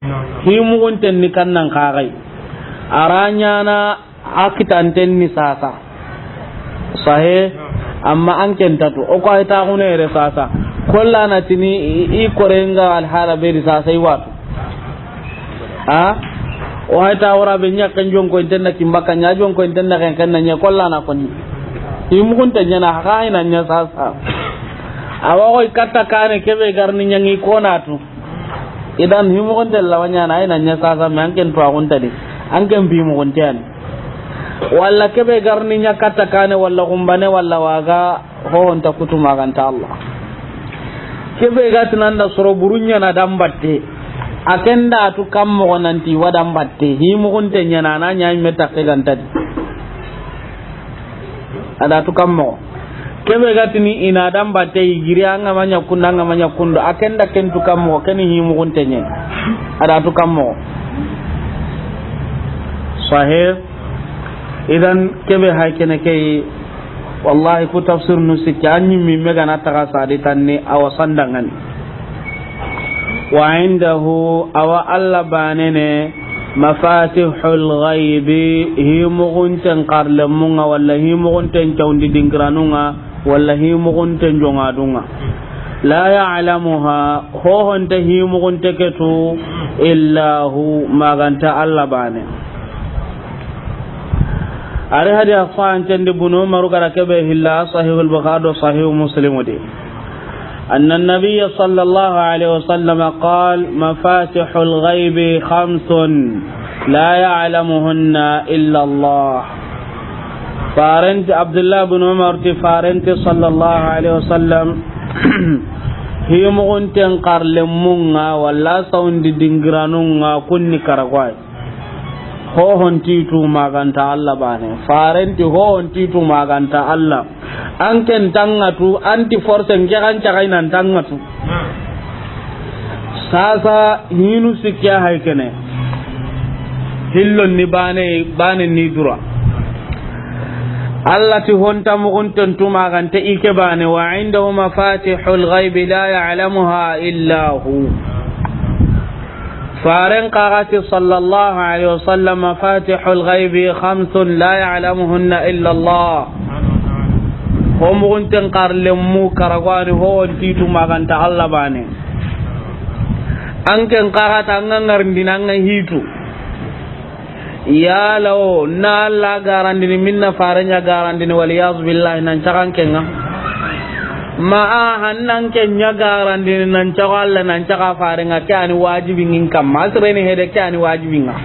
himu gunten ni kannan kagai aranya na akitanten ni sasa sahe amma an kentatu o ko ita gune re sasa kollana tini i korenga al harabe ri sasa iwatu o hayta wara be nya kan jonko intenna kimbaka nya jonko intenna kan nya kollana konni himu gunten nya na kaina nya sasa awa ko katta kane kebe garni nyangi konatu idan himu gunten lawanya na ina nya sasa me an ken to agunta di an ken bi mu gunten walla kebe garni nya katta kane walla gumbane walla waga ho onta kutuma ganta Allah kebe gatinan da soro burunya na dambatte akenda tu kammo nanti wadam batte himu gunten nya na nya meta ke ganta ada tu kammo kebe gatini ina dambatte giri anga manya kundo akenda ken tu kammo ken himu gunten nya ada tu kammo sahih idan kebe hakene kay wallahi ku tafsir nusiki anyi mi mega na taga sadi tanni awasandangan wa indahu awa alla banene mafatihul ghaibi himugunten qarlamunga walla himugunten chawndi dingranunga walla himugunten jongadunga la ya'lamuha ho honta himugunte ketu illa hu maganta alla bane ari hadi afan tande bunu maru gara kebe hilla sahihul bukhari wa sahih muslim de anna an-nabiy sallallahu alaihi wasallam qala mafatihul ghaibi khamsun la ya'lamuhunna illa Allah farant abdullah ibn umar ti farant sallallahu alaihi wasallam himugunten qarlemunga walla saundi dingranunga kunni karagwai ho honti tu maganta Allah bane farenti ho honti tu maganta Allah anken tangatu anti force ngeran cagai nan tangatu sasa hinu sikya haykene hillon ni bane ni dura Allah ti honta mu gunten tu maganta ike bane wa indahu mafatihul ghaib la ya'lamuha illa hu فارن قاغتي صلى الله عليه وسلم مفاتيح الغيب خمس لا يعلمهن إلا الله هم غنتن قارلمو كرغواني هو انتيتو ماغانت الله باني أنكن قاغتا نغرندين هيتو يا لو نالا غاراندين منا فارنيا غاراندين والعياذ بالله نانشان كنغا ma hannan ke nyagaran din nan cawalla nan caga farenga kani wajibi ngin kam masrene hede kani wajibi nga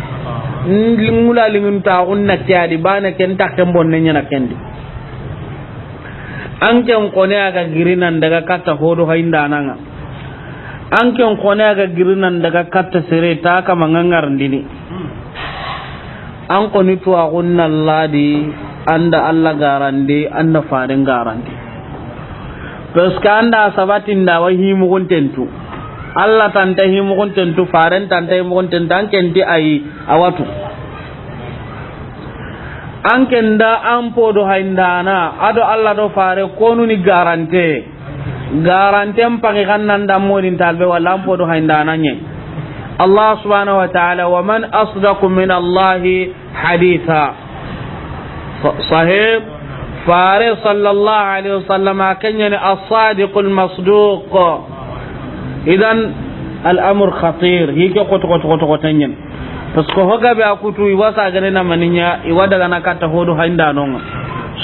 ngula lingun ta unna tiadi bana ken takke bonne nyana kendi anken kone aga girinan daga katta hodo hainda nanga anken kone aga girinan daga katta sere ta kama ngangar ndini an koni to agunna ladi anda alla garandi anda faren garandi anda sabatin da wahi mugun tentu Allah tanta hi mugun tentu faren tanta hi mugun tentan kenti ai awatu an kenda an podo haindana ado Allah do fare konu ni garante mpangi kannan da modin talbe wala an podo haindana nye Allah subhanahu wa ta'ala wa man asdaqu min Allah haditha sahih فاري صلى الله عليه وسلم كان الصادق المصدوق اذن الامر خطير هيك قطنين pasko hoga be akutu iwasa ganena maninya iwada gana kata hodo hainda nonga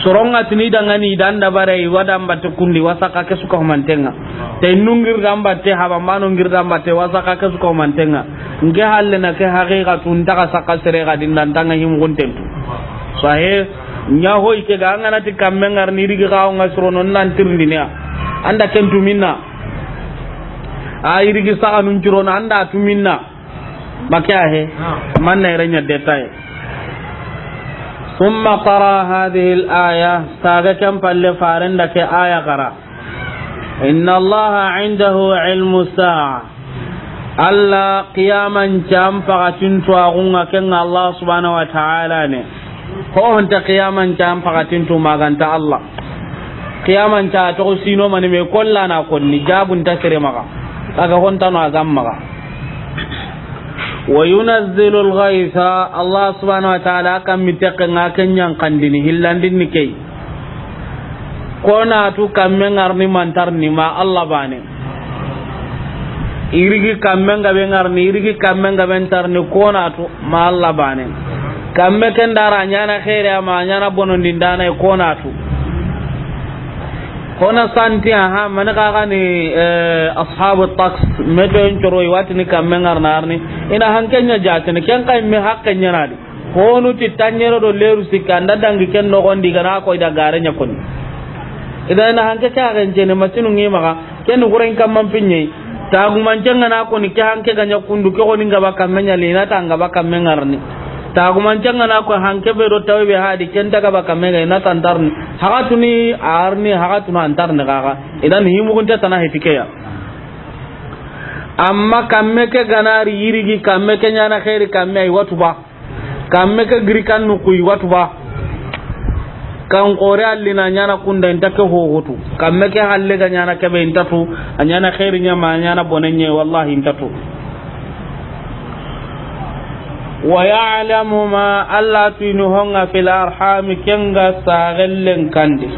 soronga tini dangani danda bare iwada mbate kundi wasa kake suka mantenga tay nungir gambate haba mano ngir gambate wasa kake suka mantenga nge halle na ke haqiqa tunta saka sere ga dindan tanga him gontentu sahih nya hoy ke ga ngana ti kamengar ni rigi gaw ngasro non nan tirndina anda kentu minna ay rigi sa anun juro anda tu minna makya he man na renya detail thumma qara hadhihi al-aya saga kam palle farenda ke aya qara inna allaha indahu ilmu sa'a alla qiyaman jam faqatin to agunga ken Allah subhanahu wa ta'ala ne ko honta qiyaman jam faqatin to maganta Allah qiyaman ta to sino mane me kollana konni jabun ta sere maka kaga honta no azam maka wa yunazzilu al-ghaytha Allah subhanahu wa ta'ala kam mitaqanga kenyan kandini hillandin ni kay kona tu kamme ngarni mantarni ma Allah bane irigi kamme ngabe ngarni irigi kamme ngabe tarni kona tu ma Allah bane kamme ken dara nyana khaira ma nyana bonondi ndana kona tu kona santi ha man ka ni ashabu taks meto entoro watni kamme ngarnarni ina hankenya jatene ken kay me hakkenya nadi honu ti tanyero do leru sikanda dangi ken no gondi gana ko ida garenya koni idan na hanke ka ganje ne matinu ngi maka ken guren kam mampinye ta gumancenga na ko ni ke hanke ganya kundu ke ko ninga baka menya lina ta nga baka mengarni ta gumancenga na ko hanke be do tawe be hadi ken daga baka menga na tantarni hagatuni arni hagatuna antarni gaga idan himu kunta tana hetikeya amma kamme ke ganari yirigi kamme ke nyana khairi kamme ay watuba kamme ke grikan nu kuy watuba kan qore allina nyana kunda intake ho hotu kamme ke halle ga nyana ke be intatu anyana khairi nyama nyana bonenye wallahi intatu wa ya'lamu ma alla tunuhunga fil arham kenga sagellen kandi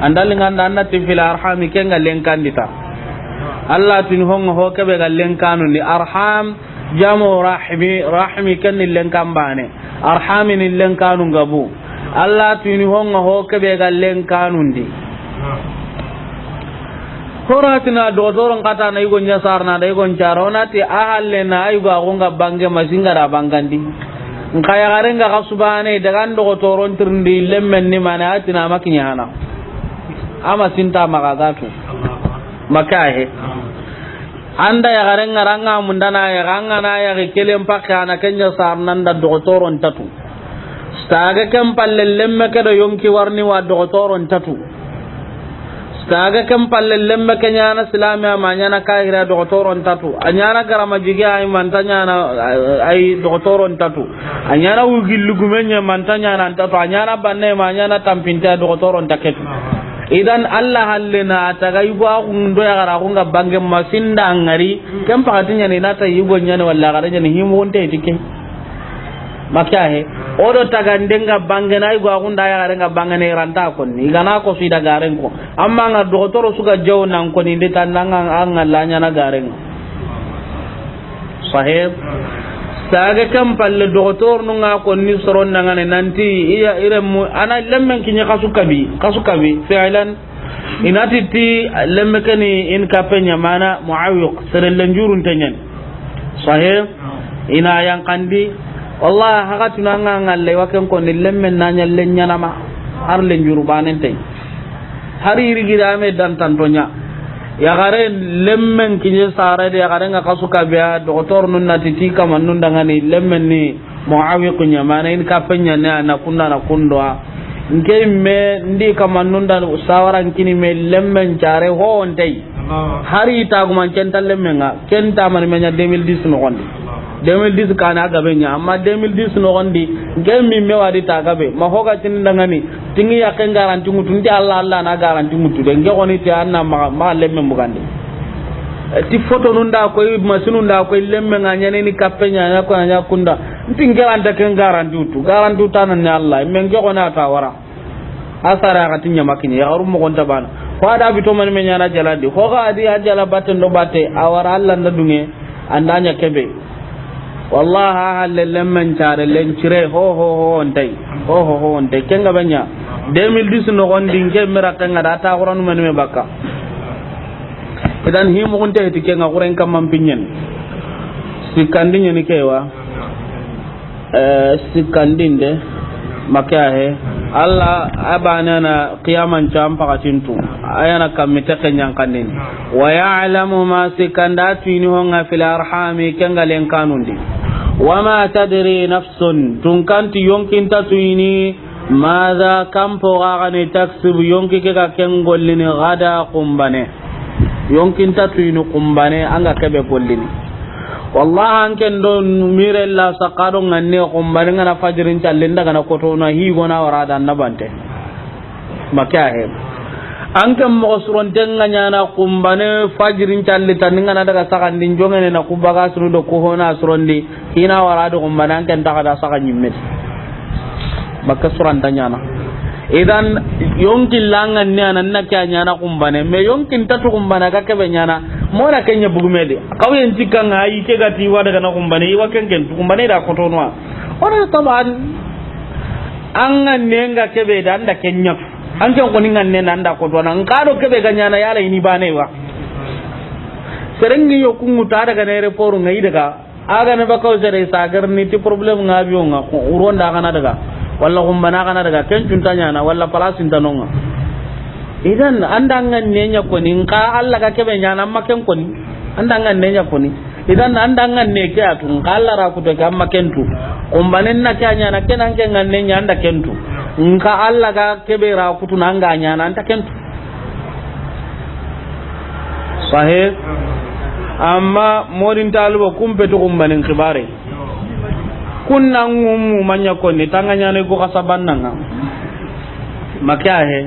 andalinga annati fil arham kenga len kandita alla tunuhunga ho ke be gallen kanu ni arham jamu rahmi kan len kambane arhamin len kanu gabu Allah tuni honga ho kebe gallen kanundi horatina dodoron kata na yugo nyasarna da yugo charona ti ahalle na yugo agonga bange masinga da bangandi nkaya garenga kasubane daga ndo toron tirndi lemmen ni mana atina makinya hana ama sinta magagatu makahe anda ya garenga ranga mundana ya ranga na ya kelem pakana kenya sarnan da dotoron tatu staga kam pallellemme ke do yonki warni wa dogotoron tatu staga kam pallellemme ke nyana islamia ma nyana kaira dogotoron tatu anyana garama jiga ay mantanya na ay dogotoron tatu anyana ugillugumenya mantanya na tatu anyana banne ma nyana tampinta dogotoron taketu idan Allah hallena taga yugo ndo ya gara ko ngabange masinda ngari kam pakatinya ni nata yugo nyane walla gara nyane himu wonte tike makahe odo tagandenga bangena igo agunda ya garenga bangene ranta konni igana ko sida garen ko amma nga dokotoro suga jaw nan ko ni ndeta nanga anga lanya na garen sahib saga kam palle dokotor no nga ko ni soron nanga ne nanti iya irem ana lemmen kinya kasukabi fi'lan inati ti lemme kani in kapenya mana muawiq seren lenjurun tanyen sahib ina yang kandi wallahi hagatuna ngalle waken ko lemmen nanya lenya nama har len jurubanen tay hari rigida me dan tantonya ya gare lemmen kinje sare de ya gare nga kasuka biya doktor nun natiti kama nun dangani lemmen ni muawiq nya mana in ka penya ne na kunda na kundwa nke me ndi kama nun dan usawaran kini me lemmen jare ho ontai hari ta guman kental lemmen nga kenta man menya 2010 no gondi 2010 kana gabe nya amma 2010 no gondi ngemi me wadi ta gabe ma hoga tin dangani tingi ya ken garanti mutu ndi Allah na garanti mutu de nge oni ti anna ma lemme mugande ti foto nunda ko masinu nda ko lemme nganya ni kapenya ya ko nya kunda nti garanta ken garanti tanan ni Allah men nge ona ta wara asara gatinya makini ya harum mo gonta bana ko ada bito man me nyana jaladi hoga adi ajala batten do batte awara Allah ndunge andanya kebe wallahi halle lemmen tare len cire ho ontai kenga banya 2010 no gondi nge mera kanga data qur'an men me bakka idan himu kunte kenga qur'an kam mampinyen sikandinya ni kewa sikandinde makahe Allah abanana qiyaman cham pakatintu ayana kamita kenyang kanin wa ya'lamu ma sikandatu ni honga fil arhami kengalen kanundi wama tadri nafsun tunkanti yonkin tatuini madha kampo gani taksib yonki ke ka kengollini gada kumbane yonkin tatuini kumbane anga kebe gollini wallahi anken don mire la saqado nganne kumbane ngana fajirin challe ndaga na koto na hi gona warada nabante makahe anke mo suron tenga nyana kumbane fajirin challi taninga na daga saka ndin jongene na kubaga suru do ko hona surondi hina warado kumbane anke ndaka da saka nyimme bakka suran tanyana idan yonkin langan ne anan na kya nyana kumbane me yonkin tatu kumbana ka kebe nyana mona kenya bugumede kawyen tikkan ayi ke gati wa daga na kumbane iwa kenken kumbane da kotonwa ona taban an ne nga kebe da anda kenya an kan ko ningan ne nanda ko to nan kado kebe ganya na yala ini bane wa serengi yo kungu ta daga ne reporu ngai daga aga ne bakaw sere sagar ni ti problem ngabiyo nga ko uronda kana daga walla gumbana kana daga ken cuntanya na walla palasin tanonga idan andangan ne nya ko nin ka alla ka kebe nya na maken ko ni andangan ne nya ko ni idan andangan ne ke atun kala ra ku to ka maken tu umbanen na kanya na kenan ken ngan ne nya anda kentu nka alla ga kebera kutu nanga nya nan ta kentu sahih amma modin taluba kumpe to kumbanin khibare kunna ngum manya ko ni tanganya ne go kasabannanga makya he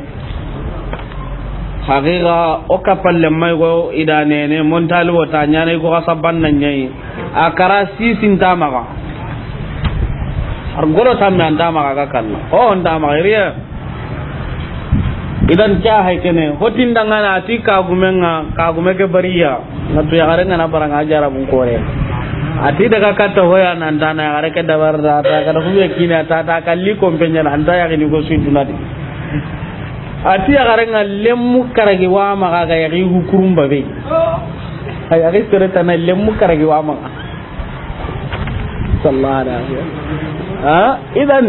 haqiqa o kapalle may go idane ne mon taluba tanya ne go kasabannanya akara sisin tamaga argolo tamme anda maga kalla o anda maga riya idan kya hay kene hotin dangana ati ka gume ke bariya natu ya garenga na baranga ajara bun kore ati daga kata hoya nan dana ya gareke dabar da ta kada huwe kina ta kalli kompenya nan ta ya ni go suntunadi ati ya garenga lemmu karagi wa maga ga yari hukurum babe ay ari sere tan lemmu karagi wa maga sallallahu alaihi idan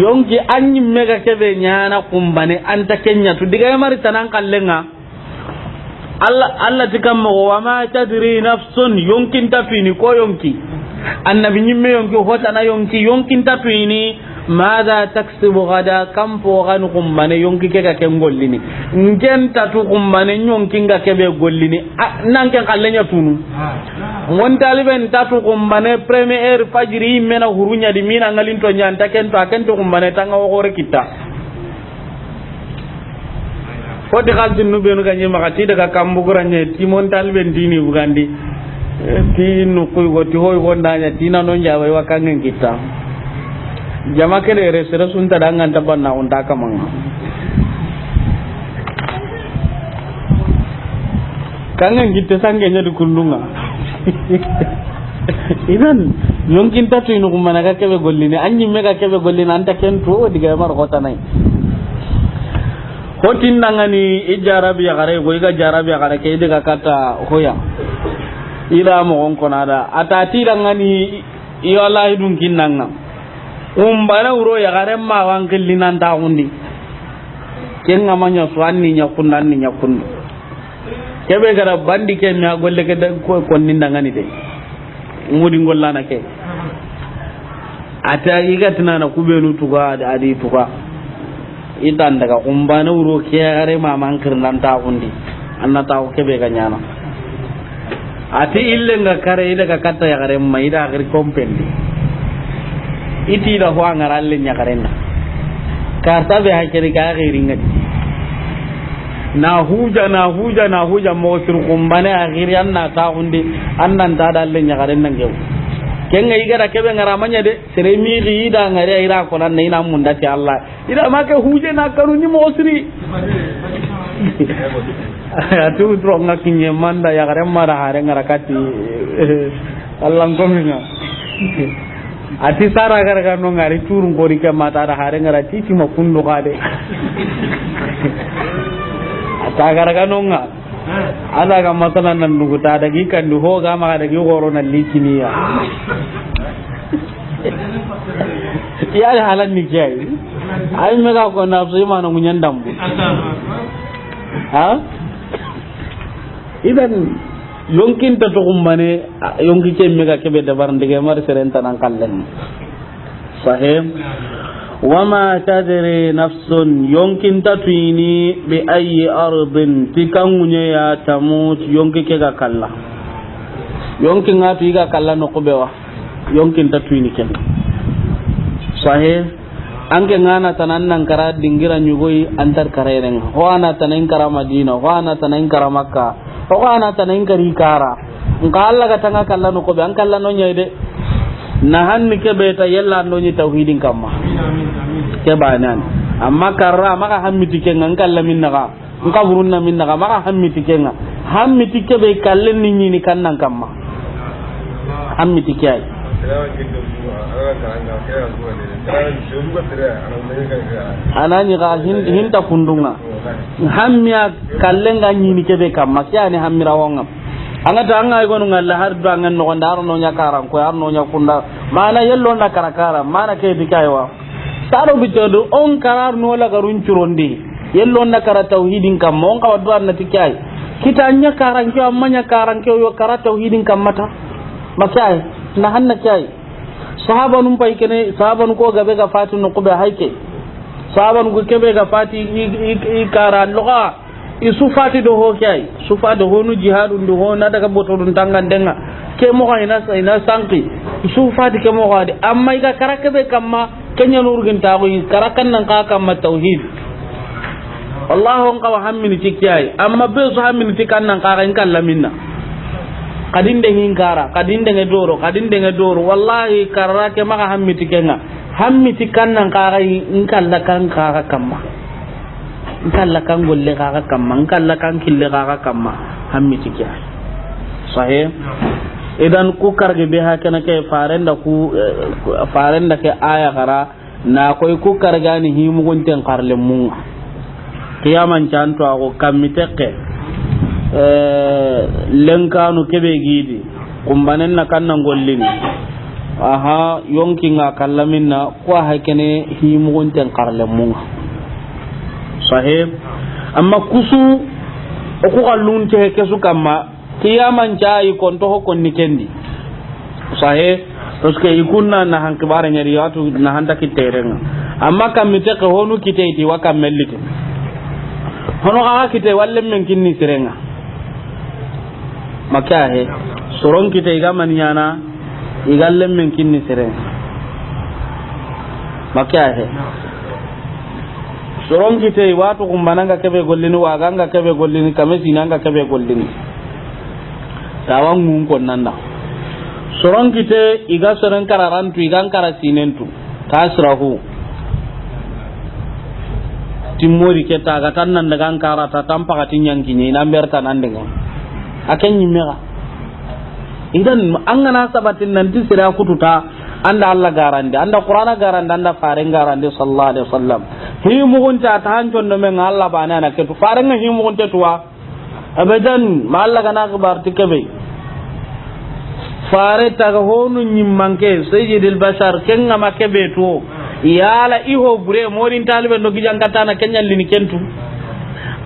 yonki anyi mega kebe nyana kumbane anta kenya tu diga mari tanan kallenga Allah tikam wa ma tadri nafsun yonkin tafini ko yonki annabi nyimme yonki hota na yonkin tafini madha taksibu gada kam po ganu kumbane yonki ke ka ken gollini ngen tatu kumbane yonkin ga kebe gollini nan ken kallenya tunu won taliben tatu kumbane premier fajri mena hurunya di mina ngalin to nyanta ken to kumbane tanga wo kita fodi khaldin nu benu ganye makati daga kambuguranye timon taliben dini bugandi tinu kuy goti hoy gondanya tina non jawa wa kangen kita jama kene resere sunta dangan tabanna unta kamanga kangen kita sangenya di kundunga idan yonkin tatu inu kumana ka kebe gollini anyi mega kebe gollini anta kentu diga mar kota nai hotin dangani ijarabi ya gare go iga jarabi ya gare ke diga kata hoya ila mo on konada atati dangani iyo Allah idun kinnanga umbana uro ya gare ma wan killinan ta hundi ken ngamanya suanni nya kunnan nya kunno kebe gara bandi ke mi golle ke ko konnindangani de ngudi ngollana ke ata iga tinana kubenu tuga da adi tuga idan daga umbana uro ke are maman kirnan ta hundi anna ta ko kebe ganyana ati illenga kare daga katta ya gare mai da gari kompendi iti da ho angaralle nya karenda karta be hakiri ka gari ngati na huja mo sir kumbane agiri anna ta hundi annan ta dalle nya karenda ngew kenga igara kebe ngaramanya de sere mi ida ngare ira ko nan ina munda ti Allah ida make huje na kanu ni mo siri atu tro ngakinye manda ya gare mara hare ngarakati Allah ngominga ati sara gara ga no ngari turun gori ke mata da hare ngarati ti makundo kade ata gara ga no nga ala ga masalan nan dugu ta da gikan du ho ga ma da gi goro na likiniya ya halan ni kai ai me ga ko na so ma na munyan dambu ha idan yonkin ta to kumbane yonki ke me ga kebe da baran dige mar serenta nan kallen sahih wama tadri nafsun yonkin tatwini bi ayi ardin tikangunye ya tamut yonki ke ga kalla yonkin ngatu iga kalla no kubewa yonkin tatwini ken sahih anke ngana tanan nan kara dingira nyugoi antar kareren ho ana tanan kara madina ho ana tanan kara makka ho ana tanan kari kara nka alla ga tanga kala no ko be an kala no nyede na hanni ke beta yalla no nyi tauhidin kamma ke banan amma karra maka hammiti ke ngan kala minna ga nka burunna minna ga maka hammiti ke nga hammiti ke be kallen ni ni kannan kamma hammiti ke ay anani ga hinta kundunga hammiya kallenga nyini kebe kamma kyani hammira wonga anga tanga igonu ngalla har do anga no ndaro no nyakaran ko arno nyakunda mana yello na karakara mana ke dikaywa saro bitodo on karar no la garun churondi yello na kara tauhidin kamma on ka wadu an tikai kita nyakaran ko amma nyakaran ko yo kara tauhidin kamma ta makai na hanna kai sahaba num pay kene sahaba nu ko gabe ga fatu no kuba hayke sahaba nu kebe ga fati i kara loga isu fati do ho kai su fa do honu jihadun do hona daga boto dun tangan denga ke mo ina sanki isu fati ke mo gadi amma iga karake be kamma kenya nurgin ta ko karakan nan ka kamma tauhid wallahu on ka hammin tikiyai amma be su hammin tikan nan ka kan kallaminna kadinde hinkara kadinde nge doro wallahi karake maka hammiti kenga hammiti kannan kaga inkalla kan kaga kamma inkalla kan golle kaga kamma inkalla kan kille kaga kamma hammiti kya sahih idan ku karge be hakana ke farenda ke aya gara na koy ku kargani himu gonten karle mun kiyaman canto ko kammiteke lenkanu kebe gidi kumbanen na kannan gollini aha yonkinga kallaminna ko hakene himugunten karlemunga sahib amma kusu oku kallunte kesu kamma kiyaman jai konto hokonni kendi sahib toske ikunna na hankibare nyari watu na handa kiterenga amma kamite ko honu kiteiti wa kamellite hono ga kite walle men kinni sirenga makahe soron kita iga maniana igallem men kinni sere makahe soron kita watu kumbananga kebe gollini waganga kebe gollini kamesi nanga kebe gollini tawang mun konnanda soron kita iga soron kararantu iga karasinentu tasrahu timmori keta ga tannan daga karata tampa katinyan kinyi namberta nandenga akan yimera idan an gana sabatin nan ti sira kututa anda Allah garande anda Qur'ana garande anda faren garande sallallahu alaihi wasallam hi mugunta ta hancon no men Allah bana na ke to faren hi mugunta tuwa abadan ma Allah gana gabar tikabe fare ta ga honu nyimmanke sayyidil bashar kenga makebe to yala iho bure morin talibe no gijangata na kenyal lini kentu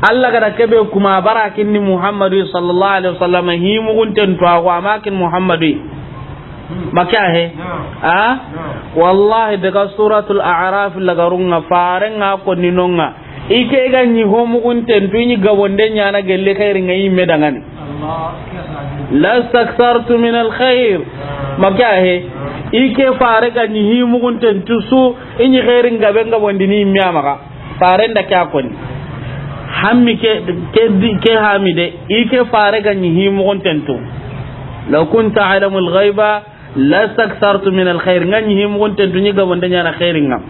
Allah gada kebe kuma barakin ni Muhammadu sallallahu alaihi wasallam hi mugunten to agwa makin Muhammadu maka he wallahi daga suratul a'raf lagarunga farenga ko ninonga ike ga ni ho mugunten to ni gabonde nyana gelle khairin ngai medangani la stakthartu min alkhair maka he ike fare ga ni hi mugunten to su inyi khairin gabe gabondi ni miyamaka farenda kya koni hammi ke hamide ike fare ganyi himu gontentu law kunta alamu alghaiba la sakthartu min alkhair ganyi himu gontentu ni ga wonda nyana khairin ngam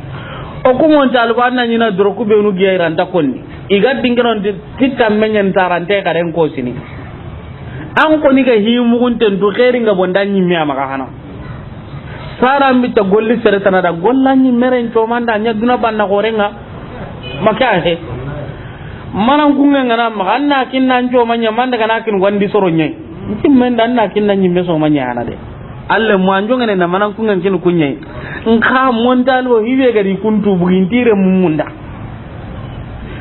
o ko mon talbanna ni na doroku be nu geyran ta konni iga dingiron titam menyen tarante ka den ko sini an ko ni ga himu gontentu khairin ga wonda nyi mi amaka hana sara mi ta golli sere tanada gollanyi meren to manda nya duna banna gorenga maka he manan kunga ngana maganna kinna njo manya manda kana kin wandi soro nyai kin men dan na kinna nyimme so manya ana de alle mo anjo ngene na manan kunga kin kunyai in ka mondalo hibe gari kuntu bugintire mumunda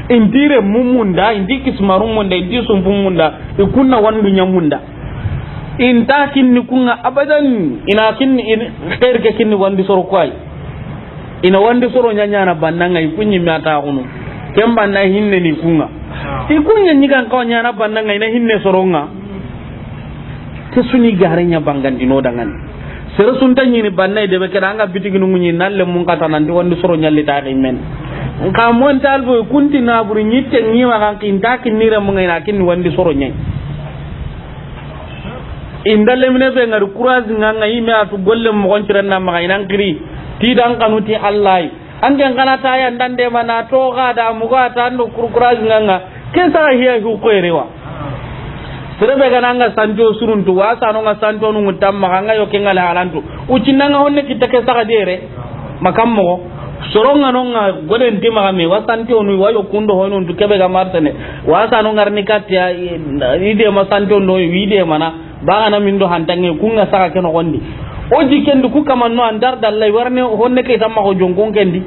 intire mumunda indi kismarum munda indi sumpum munda ikunna wandu nyamunda inta kinni kunga abadan ina kinni khair ke kinni wandi soro kwai ina wandi soro nyanya na bannanga ikunyi mata kunu kemba na hinne ni kunga ikunya nyiga ko nyana bannanga ina hinne soronga te suni garenya bangandino dangan sere sunta nyini banna de be kedanga bitiginu munyi nalle mun kata nan di wonde soro nyalli ta men ka mon talbo kunti na buri nyitte nyima kan kinta kinire mun ngina kin wonde soro nyai indalle mine be ngar courage nganga yime atu golle mo gontiran na ma inan kiri ti dan kanuti allah an gen kana ta ya ndande mana to ga da mu ga ta ndo courage nganga ke sa hiya ku ko rewa serebe gananga sanjo suruntu wasa no nga santo no mutamma kanga yo kengala halantu ucinanga honne kitake saka dire makammo soronga no nga goden tima kame wasanti onu wayo kundo hono ndu kebe ga martene wasa no ngarni katya ide ma santo no wide mana ba ana mindo hantange kunga saka keno gondi o jikendu ku kamanno andar dallai warne honne ke tamma ko jongon kendi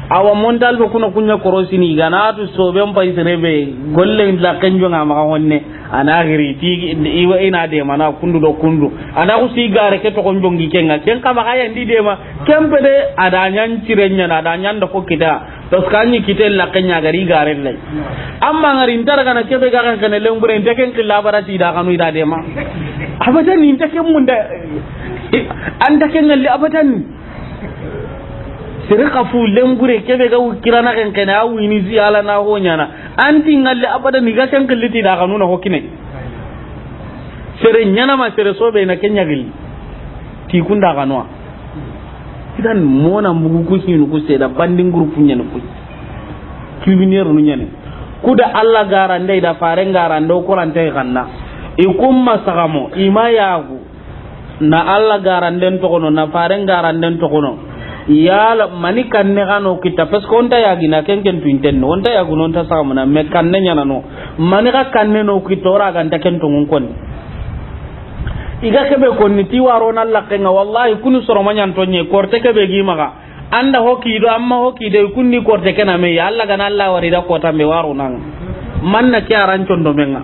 awa montal be kuna kunya korosini ganatu so ben pay serebe golle la kanjo ngama ka honne ana giri ti iwa ina de mana kundu do kundu ana ku sigare ke to ko jongi kenga ken kama kaya ndi de ma kempe de ada nyan cirenya na ada nyan do ko kita to skani kitel la kanya gari gare lay amma ngari ndar kana kebe ga kan kana lembure ndeken killa barati da kanu ida de ma abadan ni ndeken munda anda ken ngali abadan sere kafu lembure kebe ga kirana kan kana awini zi ala na ho nyana anti ngalle abada ni ga kan kalliti da kanuna hokine sere nyana ma sere sobe na kenya gili ti kunda kanwa idan mona mugu ku hinu ku seda banding group nyana ku culinaire nu nyane kuda alla garande da fare garande ko rante kanna ikum masagamo ima yagu na alla garande to kono na fare garande to kono yala mani kanne gano kita pes ko onta yagina kenken tuinten no onta yagu non ta sama na me kanne nyana no mani ka kanne no kitora ga nda ken to ngon kon iga kebe konni ti waro na lakenga wallahi kunu soro manyan to nye korte kebe gi maga anda hoki do amma hoki de kunni korte kana me yalla ga na Allah wari da kota me waro nan manna kiaran condo menga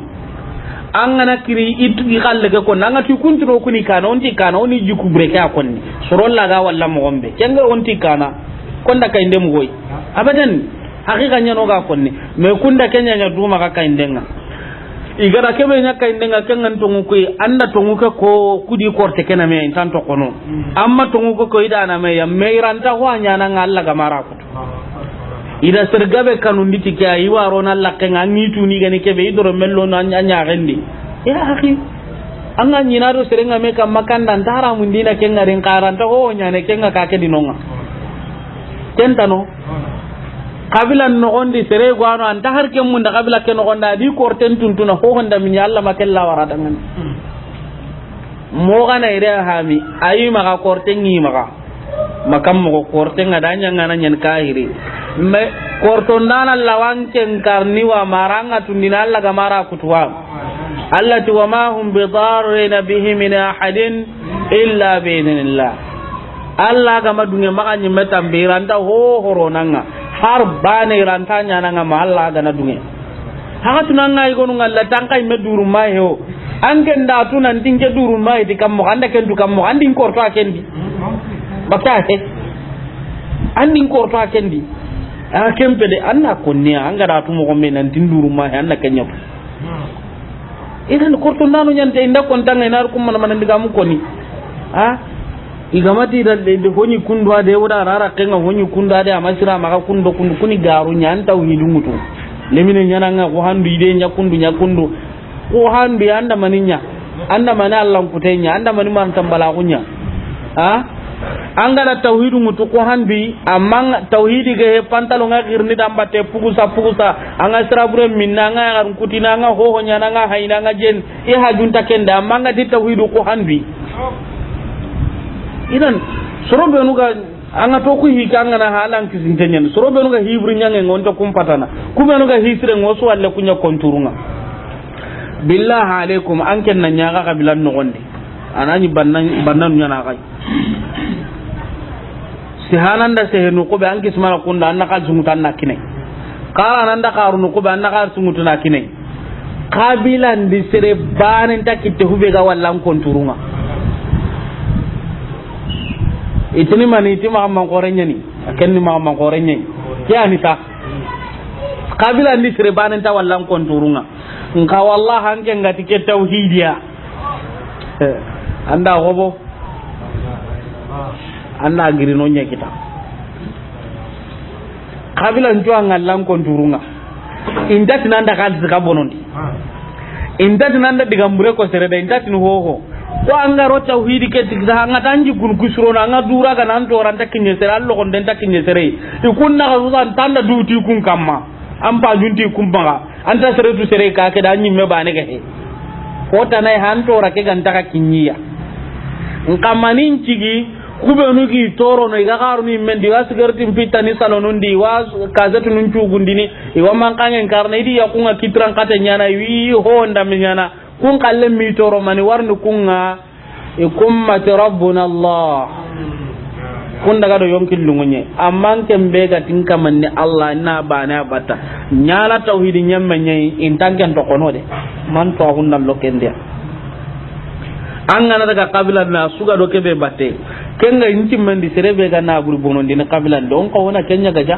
angana kiri itu galle ga ko nanga ti kuntro kuni kana onti kana oni jiku breke akonni sorolla ga walla mo gombe kenga onti kana konda kay ndem goy abadan hakika nyano ga konni me kunda kenya nya duma ga kay ndenga igara kebe nya kay ndenga kengan tongu ko anda tongu ko kudi korte kena me tanto kono amma tongu ko ida na me ya meiranta ho nya na ngalla ga marakuto ida sergabe kanu nditi ke ayi waro na lakkenga ni tuni gani kebe idoro mello na nya rendi ya akhi anga nyina do serenga me kam makanda ndara mundina kenga ren karanta ho nya ne kenga ka ke dinonga tentano kabila no gondi sere gwano anta har kem munda kabila ke no gonda di korten tuntuna ho honda min yalla makella warata ngan mo gana ire hami ayi maka korten ni maka makam mo korten adanya ngana nyen kahiri me korton dana lawanken karni wa maranga tundina alla gamara kutwa allati wa ma hum bidarrin bihi min ahadin illa bi idhnillah alla gama dunga makanyi metambiranta ho horonanga har bane rantanya nanga ma alla gana dunga haka tunanga igonu ngalla tankai meduru mayo anken da tunan tinke duru mayo dikam mo anda ken dukam mo andin korto akendi bakta he andin korto akendi a kempe de anna konniya anga da tumo gombe nan tinduru ma anna kenya idan korto nanu nyante inda kontanga inar kum man diga mu koni ha igamati da de honi kundwa de wada rara kenga honi kundwa de amasira maka kundo kundu kuni garu nyanta widu mutu lemine nyananga ko handu ide nyakundu ko handu anda maninya anda mana Allah kutenya anda mani man tambala kunya ha angana tauhidu mutu ko hanbi amma tauhidi ge pantalo ngirni dambate pugusa anga sirabure minna nga ngar kutina nga ho nyana nga haina nga jen e hajunta kenda amma nga di tauhidu ko hanbi idan sorobe nuga anga to ku hi kanga na halan kisintenyen sorobe nuga hibri nyange ngonto kumpatana kuma nuga hisire ngoso walle kunya konturunga billahi alaikum anken na nyaga kabilan no gonde anani bannan nyana kai sihananda sehenu ko be anki smara kunda annaka zumutan nakine kala nanda karunu ko be annaka zumutan nakine kabila ndisere banen takitte hube ga wallan konturunga itini mani itima man korenya ni akenni ma man korenya yani ta kabila ndisere banen ta wallan konturunga nka wallahi hanke ngati ke tauhidiya anda hobo anna girino nya kita kabila njuwa ngallan konturunga indati nanda kalti ka bonondi indati nanda digambure ko sereda indati no hoho ko angaro tauhidi ke tigza anga tanji kun kusuro na anga dura ga nan to ranta kinye sere allo kon den takinye sere ikunna ga susan tanda duti kun kamma ampa junti kun baga anta sere tu sere ka ke da nyimme bane ke ko tanai han to ra ke ganta ka kinyiya ngamanin cigi kubenu ki toro no iga garu ni mendi wa sigarti mpita ni salonun di wa kazatu nun cugundini iwa mankangen karna idi yakunga kitran kata nyana wi ho ndam nyana kun kalle mi toro mani warnu kunga ikumma rabbuna allah kun daga do yonkin lungunye amman kembe ga tinka manni allah na bana bata nyala tauhidin nyamma nyai intanken to kono de man to hunna lokende an gana daga kabila na suga do kebe batte kenga inci mandi serebe ga na buru bonon dina kabila don ko wona kenya gaja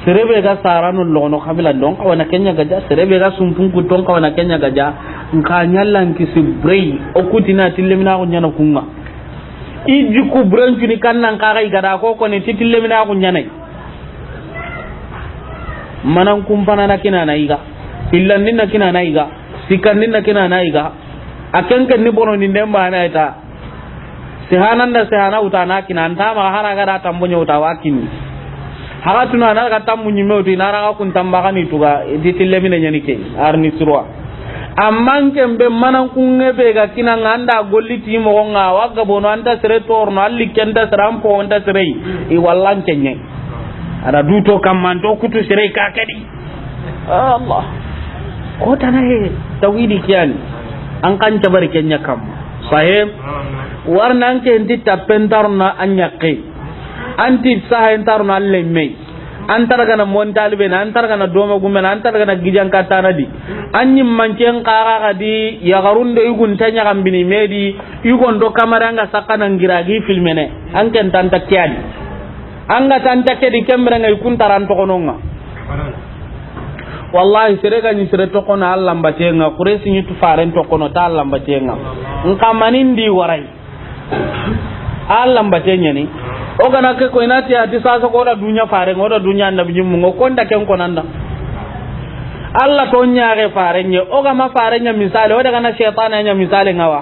serebe ga sarano lono kabila don ko wona kenya gaja serebe ga sumpun ku don ko wona kenya gaja nka nyallan ki sibrei o kutina tillemina ko nyana kunga iji ku branchu ni kannan ka ga gada ko ne tillemina ko nyana manan kumpana na kina na iga illan ninna kina na iga sikan ninna kina na iga akan kan ni bono ni nemba na ita sehananda sehana utana kina antama hara ga da tambonyo utawakini haga tuna na ga tammunyi mewti na raga kun tambaka ni tuga ditille mina nyani ke arni surwa amman kembe manan kunne be ga kina nganda golliti mo nga waga bono anta sere torno alli kenda serampo anta sere I wallan kenye ada duto kammanto kutu sere ka kadi Allah ko tanahe tawidi kiyani an kan tabari kenya kam sahib warnan ke inti tapentarna anyaqi anti sahentarna lemme antar gana mon talibe na antar gana doma gumena antar gana gijan katana di anyim mancen qara gadi ya garunde yugun tanya kambini medi yugon do kamera nga sakana ngiragi filmene anken tanta kiadi anga tanta kedi kemra ngai kuntaran to kononga wallahi serega ni sere to kono Allah mbatenga kuresi ni tu faren to kono ta Allah mbatenga nka manindi warai Allah mbatenya ni o gana ke ko inati ati sasa ko da dunya faren o da dunya annabi mun ko nda ken ko nanda Allah to nyaare faren o ga ma faren nya misale o daga na shaytan nya misale ngawa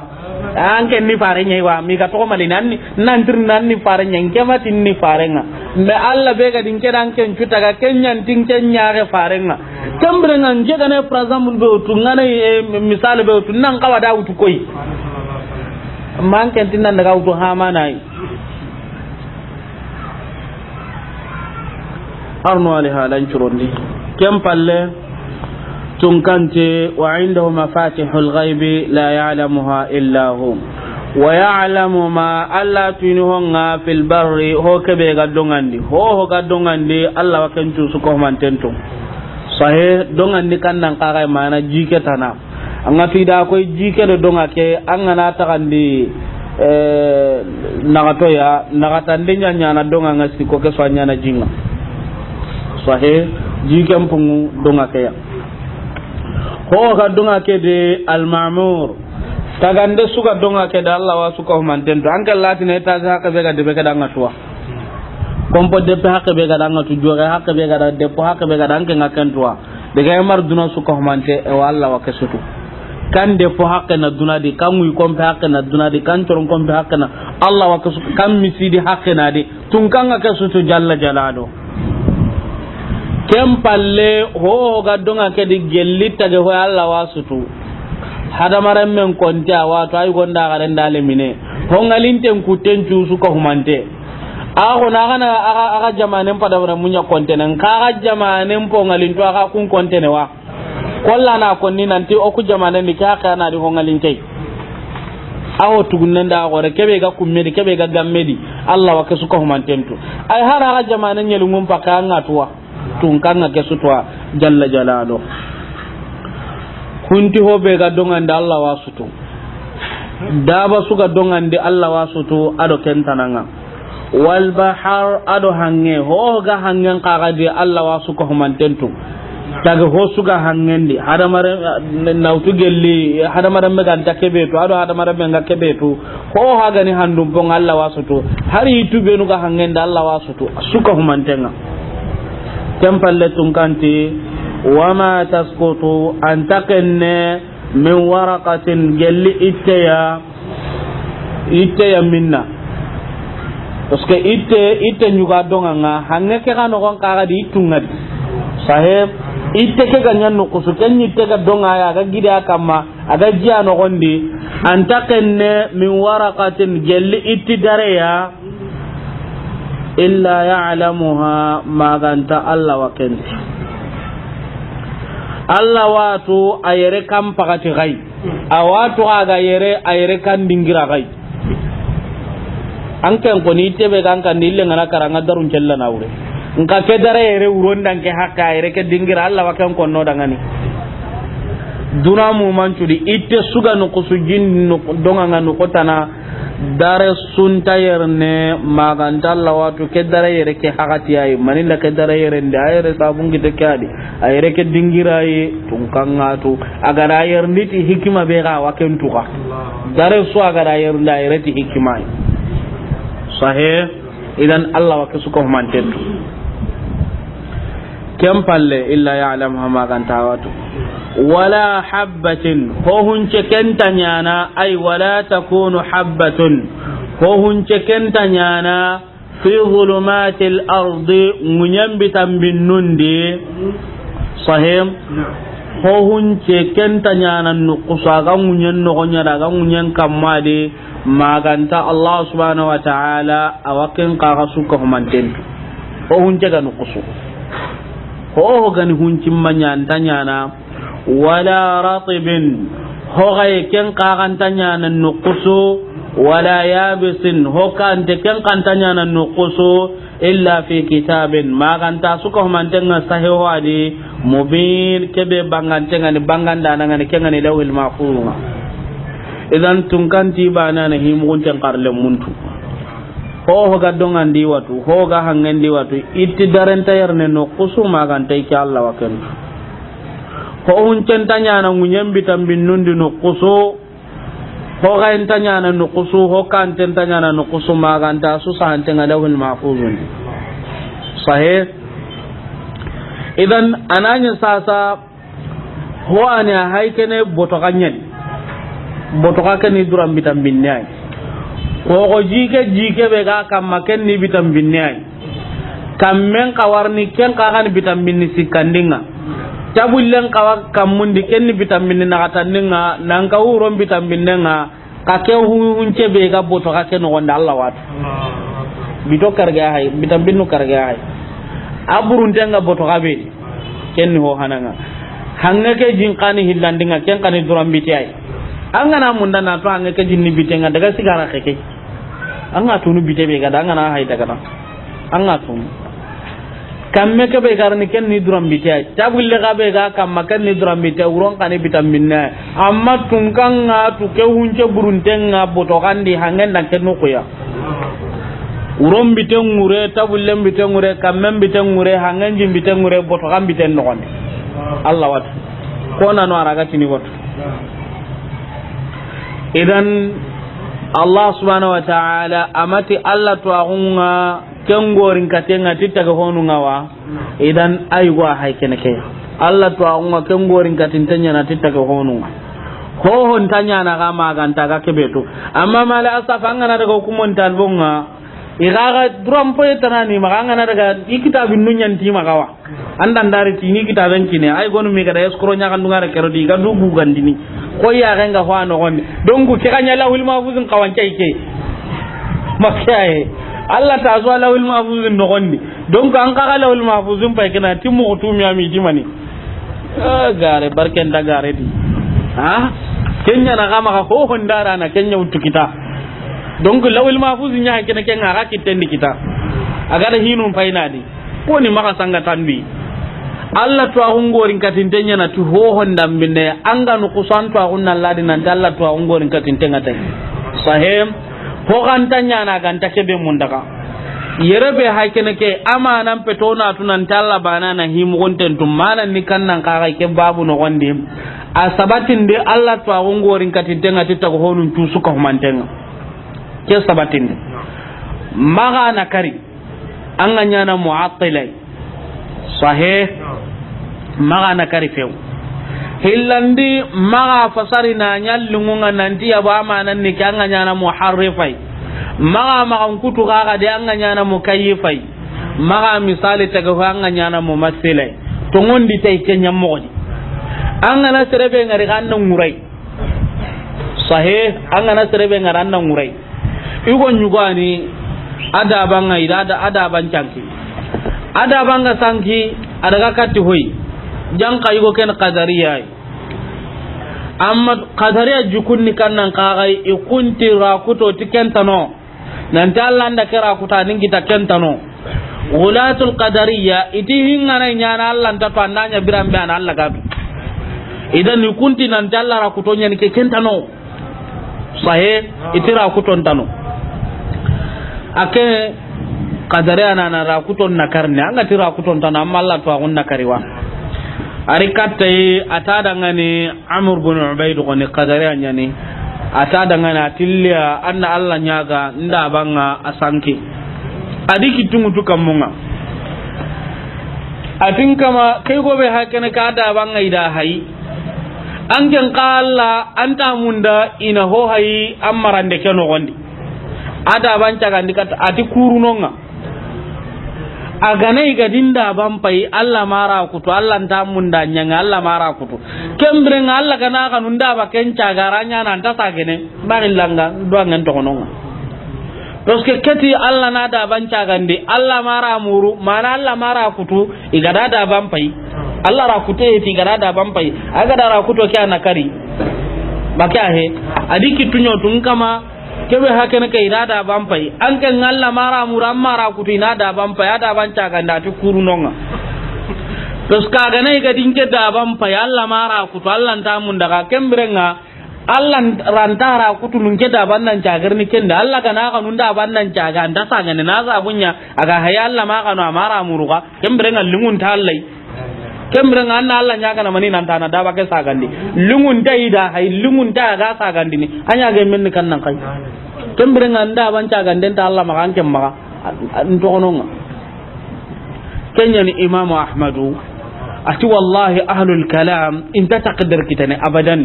anke ni faren nya wa mi ka to mali nanni nantir nanni faren nya ngema tinni faren nga me Allah be ga dinke dan ken cuta ga kenyan tin ken nyaare faren nga kambre ngan je gane par exemple be otu ngana misale be otu nan kawa da utu koy man ken tin nan daga utu ha manai arno ali halan churondi kem palle tunkante wa indahu mafatihul ghaibi la ya'lamuha illa hu wa ya'lamu ma alla tunuhunga fil barri ho kebe gaddongandi ho gaddongandi alla wakentu su ko mantentu sahe dongandi kannan kaga mana jike tana anga tida koy jike do donga ke anga na takandi nagato ya nagatande nya na donga ngasi ko ke swanya na jinga sahe jike mpungu donga ke ya ho ga donga ke de al ma'mur tagande suga donga ke da Allah wa suka humantento anka latine ta ga ka be ga de be ga danga tuwa kompo de pe hakka be ga danga tu joga hakka be ga de po hakka be ga danga ngakan tuwa de ga mar duna suka humante e walla wa kesutu kan de po hakka na duna di kan wi kompe hakka na duna di kan toron kompe hakka na Allah wa kesutu kan misidi hakka na di tun kan ga kesutu jalla jalalo kem palle ho ga donga ke di gellita ge ho Allah wa sutu hada maram men konta wa to ay gonda ga den dale mine ho ngalinten kutencu su ko humante ako na kana aga jamanen pada wala munya kontenen ka jamanen po ngalinto aga kun kontene wa kolla na konni nanti o ku jamanen ni ka kana di ho ngalinte awo tugunnen da gore kebe ga kummedi kebe ga gammedi Allah wa kesu ko humantentu ay hara aga jamanen nyelu ngum paka ngatuwa tun kanga kesu to jalla jalalo kunti hobe ga dongande Allah wasutu daba suga dongande Allah wasutu ado kentananga wal bahar ado hange ho ga hangen kaga de Allah wasuko humantentu taga hosuga hangendi hadamare nautu gelli hadamare me ganta kebetu ado hadamare me ga kebetu ho haga ni handum pon Allah wasuto hari itu benu ga hangenda Allah wasuto suka humantenga tempalle tunkanti wama tasqutu antaqanna min waraqatin gelli itteya minna parce que itte nyuga donga nga hange ke ga no gon kaga di itungadi sahib itte ke ga nyanno kusu ken itte ga donga ya ga gida kama aga jiya no gondi antaqanna min waraqatin gelli itti dareya illa ya'lamuha maganta Allah wa kenti Allah watu ayere kam pakati gai awatu aga ayere kan dingira gai anken ko ni tebe kan kan dille ngana karanga darun cella nawre nka ke dare yere uron dan ke hakka ayere ke dingira Allah wa kan konno dangani duna mu mancudi itte suga no kusujin no donga ngano kotana dare sunta yerne maganta Allah watu ke dare yere ke hakati ay manilla ke dare yere nda ayere sabun gite kadi ayere ke dingira yi tunkanga tu agara yer niti hikima be ga waken tuka dare su agara yer nda ayere ti hikima sahih idan Allah wa kasuko mantentu kam palle illa ya'lam ma ganta watu wala habbatin ho hunce kenta nyana ay wala takunu habbatun ho hunce kenta nyana fi zulumatil ardi munyambitan binnundi sahim ho hunce kenta nyana nukusa ga munyen no gonya daga munyen kamade maganta Allah subhanahu wa ta'ala awaken ka suka humanten ho hunce ga nukusu ho ga ni huncin manyanta nyana wala ratibin ho gay ken qagantanya nan nuqsu wala yabisin ho kan te ken qantanya nan nuqsu illa fi kitabin maganta suka mantenga sahiho adi mubin kebe bangantenga ni banganda nan ken ni lawil mahfuz idan tunkanti bana na himun ten qarle muntu ho ga dongan di watu ho ga hangen di watu itti darenta yerne nuqsu maganta ki Allah waken ho huncen tanya na munyen bitambin nundi no kuso ho ga tanya na no kuso ho kan tanya na no kuso maganta su sahante ngalawul mahfuzun sahih idan ananya sasa ho ana haikene botokanyen botokakeni duram bitambin nyai ko jike be ga kam maken ni bitambin nyai kammen kawarni ken ka kan bitambin ni sikandinga tabullen kawa kamundi kenni vitamin na kataninga nan ka uron vitamin nga ka ke hunce be ga boto ka ke no wanda Allah wat bito karga hay vitamin no karga hay aburun tenga boto ka be kenni ho hananga hanga ke jinkani hillandinga ken kan duram biti ay angana munda na to hanga ke jinni bitenga daga sigara keke anga tunu bite be ga daga na hay daga na anga tunu kamme ke be garni ken ni duram bitay tabulle ga be ga kamma ken ni duram bitay uron kan vitamin na amma tungkanga tu ke hunce buruntenga boto kandi hangen dan ken ko ya uron biten ngure tabulle biten ngure kamme biten ngure hangen jim biten ngure boto kan biten no konde Allah wat ko na no araga tini wat idan Allah subhanahu wa ta'ala amati Allah to agunga kengorin katenga titaga honu ngawa idan aywa haykene ke Allah to agunga kengorin katintanya na titaga honu ho hon tanya na ga maganta ga kebeto amma mala asafa ngana daga hukumon talbonga igaga drum po etanani maganga na daga ikitabin nunyan ti magawa andan dari tini kitaben kine ay gonu mi kada eskoro nya kan dungara kero di ga dugu gandini ko ya ga nga hwano gonde dongu ke kanya lawul mafuzun kawanke ke makaye Allah ta zo lawul mafuzun no gonde dongu an ka lawul mafuzun pa kina timu utumi ami dimani gare barken da gare di ha kenya na gama ka ho hondara na kenya utukita donc lawil mahfuz nya hakina kenga ga kitendi kita agara hinum fainadi ko ni maka sanga tanbi Allah to ahungorin katintenya na tu ho hondam binne anga no kusanto agunna ladi nan Allah to ahungorin katintenga tay sahem ho gantanya na ganta kebe mundaka yerebe hakene ke amanan petona tunan talla banana himugonten tum manan ni kannan kaga ke babu no gonde a sabatin de Allah to agongorin katitenga titago honun tusuka humantenga ke sabatin de maga na kari an ganya na mu'attilai sahih maga na kari few hillandi maga fasari na nyallunga nanti ya ba manan ni kan ganya na muharrifai maga kutu kaga de an ganya na mukayyifai maga misali taga an ganya na mumassilai to ngondi tay kenya modi an gana serebe ngari kannan ngurai sahih an gana serebe ngari annan ngurai igo nyugani ada banga ada bancanki ada banga sanki adaga katti hoyi janka yugo ken qadariya amma qadariya jukunni kannan kagai ikunti rakuto tikentano nan tallanda kera kuta ningi takentano ulatul qadariya iti hingana nyana Allah ta pandanya birambe an Allah gabi idan ikunti nan tallara kuto nyani ke kentano sahe itira kuto ntano ake qadariya na rakuto nakarne anga tira kuto ntano amma Allah to agun nakariwa ari katte atada ngani Amr bin Ubayd goni qadariya nyani atada ngani atilya anna Allah nyaga nda banga asanki adiki tungutu kamunga atin kama kai gobe hakene ka da banga ida hayi angen qalla anta munda ina ho hayi amarande keno gondi ada banca gandi kat ati kurunonga aganai ga dinda bampai Allah mara kutu Allah ntamunda nyanga Allah mara kutu kembre nga Allah kana kanunda ba kenca garanya nan ta sagene barillanga duangan to kononga toske keti Allah na da banca gandi Allah mara muru mana Allah mara kutu igada da bampai Allah ra kutu ti igada da bampai aga da ra kutu kya nakari bakya he adiki tunyo tun kama kebe hakene kai irada bampai an kan Allah mara muram mara kutu ina da bampai ada banca ganda ti kurunonga tos kaga nei ga dinke da bampai Allah mara kutu Allah tamun daga kembrenga Allah rantara kutu nunke da bannan cagar ni kenda Allah kana kanun da bannan caga anda saga ne naza bunya aga haya Allah ma kanu mara muruga kembrenga lungun tallai kembrenga anna Allah nya kana mani nan tana da ba kai sagandi lungun dai da hay lungun ta ga sagandi ni anya ga men kan nan kai kembrenga anda banca ganden ta Allah makan kemma ndo ononga kenya ni Imam Ahmadu ati wallahi ahlul kalam inta taqdir kitane abadan